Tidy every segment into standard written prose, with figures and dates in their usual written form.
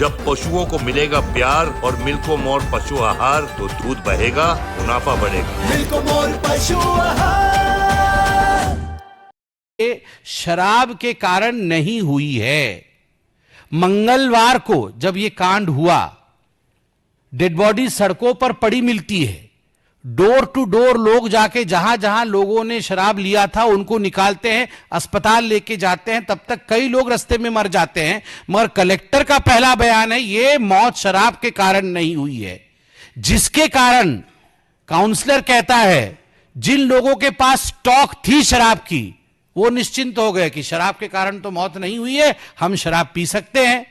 जब पशुओं को मिलेगा प्यार और मिल्को मोर पशु आहार तो दूध बहेगा, मुनाफा बढ़ेगा। मिल्को मोर पशु आहार। शराब के कारण नहीं हुई है। मंगलवार को जब यह कांड हुआ, डेड बॉडी सड़कों पर पड़ी मिलती है। डोर टू डोर लोग जाके जहां जहां लोगों ने शराब लिया था उनको निकालते हैं, अस्पताल लेके जाते हैं, तब तक कई लोग रास्ते में मर जाते हैं। मगर कलेक्टर का पहला बयान है यह मौत शराब के कारण नहीं हुई है, जिसके कारण काउंसलर कहता है जिन लोगों के पास स्टॉक थी शराब की वो निश्चिंत हो गए कि शराब के कारण तो मौत नहीं हुई है, हम शराब पी सकते हैं।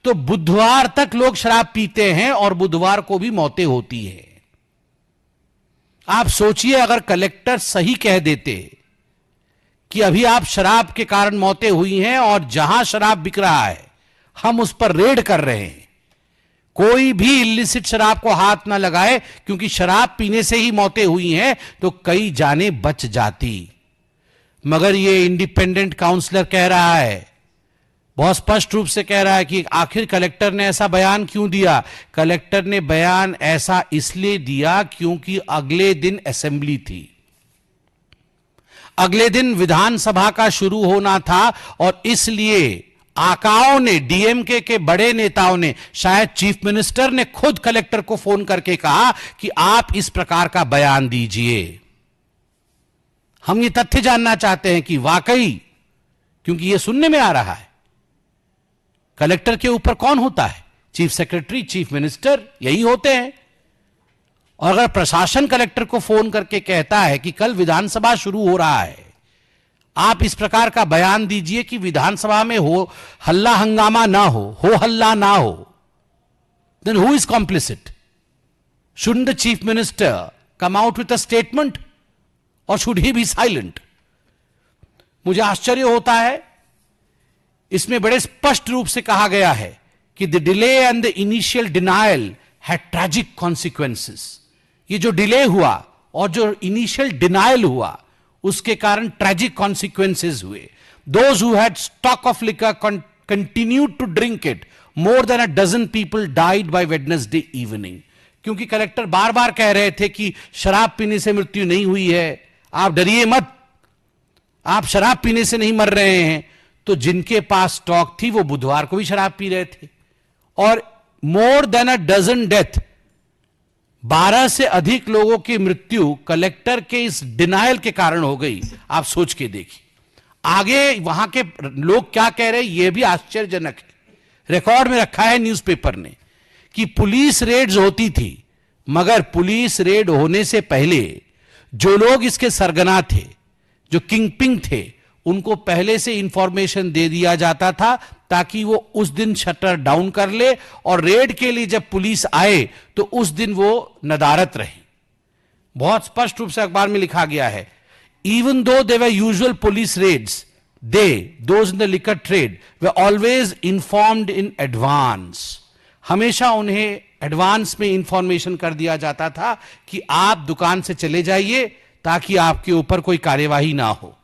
तो बुधवार तक लोग शराब पीते हैं और बुधवार को भी मौतें होती है। आप सोचिए अगर कलेक्टर सही कह देते कि अभी आप शराब के कारण मौतें हुई हैं और जहां शराब बिक रहा है हम उस पर रेड कर रहे हैं, कोई भी इल्लिसिट शराब को हाथ ना लगाए क्योंकि शराब पीने से ही मौतें हुई हैं, तो कई जानें बच जाती। मगर ये इंडिपेंडेंट काउंसलर कह रहा है, बहुत स्पष्ट रूप से कह रहा है कि आखिर कलेक्टर ने ऐसा बयान क्यों दिया। कलेक्टर ने बयान ऐसा इसलिए दिया क्योंकि अगले दिन असेंबली थी, अगले दिन विधानसभा का शुरू होना था और इसलिए आकाओं ने, डीएमके के बड़े नेताओं ने, शायद चीफ मिनिस्टर ने खुद कलेक्टर को फोन करके कहा कि आप इस प्रकार का बयान दीजिए। हम ये तथ्य जानना चाहते हैं कि वाकई, क्योंकि ये सुनने में आ रहा है कलेक्टर के ऊपर कौन होता है, चीफ सेक्रेटरी, चीफ मिनिस्टर, यही होते हैं। और अगर प्रशासन कलेक्टर को फोन करके कहता है कि कल विधानसभा शुरू हो रहा है, आप इस प्रकार का बयान दीजिए कि विधानसभा में हो हल्ला हंगामा ना हो हल्ला ना हो, then who is complicit? Should the chief minister come out with a statement और शुड ही बी साइलेंट? मुझे आश्चर्य होता है, इसमें बड़े स्पष्ट रूप से कहा गया है कि the delay and the initial denial had tragic consequences. ये जो डिले हुआ और जो इनिशियल डिनायल हुआ उसके कारण ट्रैजिक कॉन्सिक्वेंसेस हुए। Those who had stock of liquor continued to drink it, more than a dozen people died by Wednesday evening. क्योंकि कलेक्टर बार बार कह रहे थे कि शराब पीने से मृत्यु नहीं हुई है, आप डरिए मत, आप शराब पीने से नहीं मर रहे हैं। तो जिनके पास स्टॉक थी वो बुधवार को भी शराब पी रहे थे और more than a dozen death, 12 से अधिक लोगों की मृत्यु कलेक्टर के इस डिनायल के कारण हो गई। आप सोच के देखिए आगे वहां के लोग क्या कह रहे हैं, यह भी आश्चर्यजनक है। रिकॉर्ड में रखा है न्यूज़पेपर ने कि पुलिस रेड्स होती थी, मगर पुलिस रेड होने से पहले जो लोग इसके सरगना थे, जो किंगपिन थे, उनको पहले से इंफॉर्मेशन दे दिया जाता था ताकि वो उस दिन शटर डाउन कर ले और रेड के लिए जब पुलिस आए तो उस दिन वो नदारत रहे। बहुत स्पष्ट रूप से अखबार में लिखा गया है, even though they were usual police raids, those in the liquor trade they always informed in advance. हमेशा उन्हें एडवांस में इंफॉर्मेशन कर दिया जाता था कि आप दुकान से चले जाइए ताकि आपके ऊपर कोई कार्यवाही ना हो।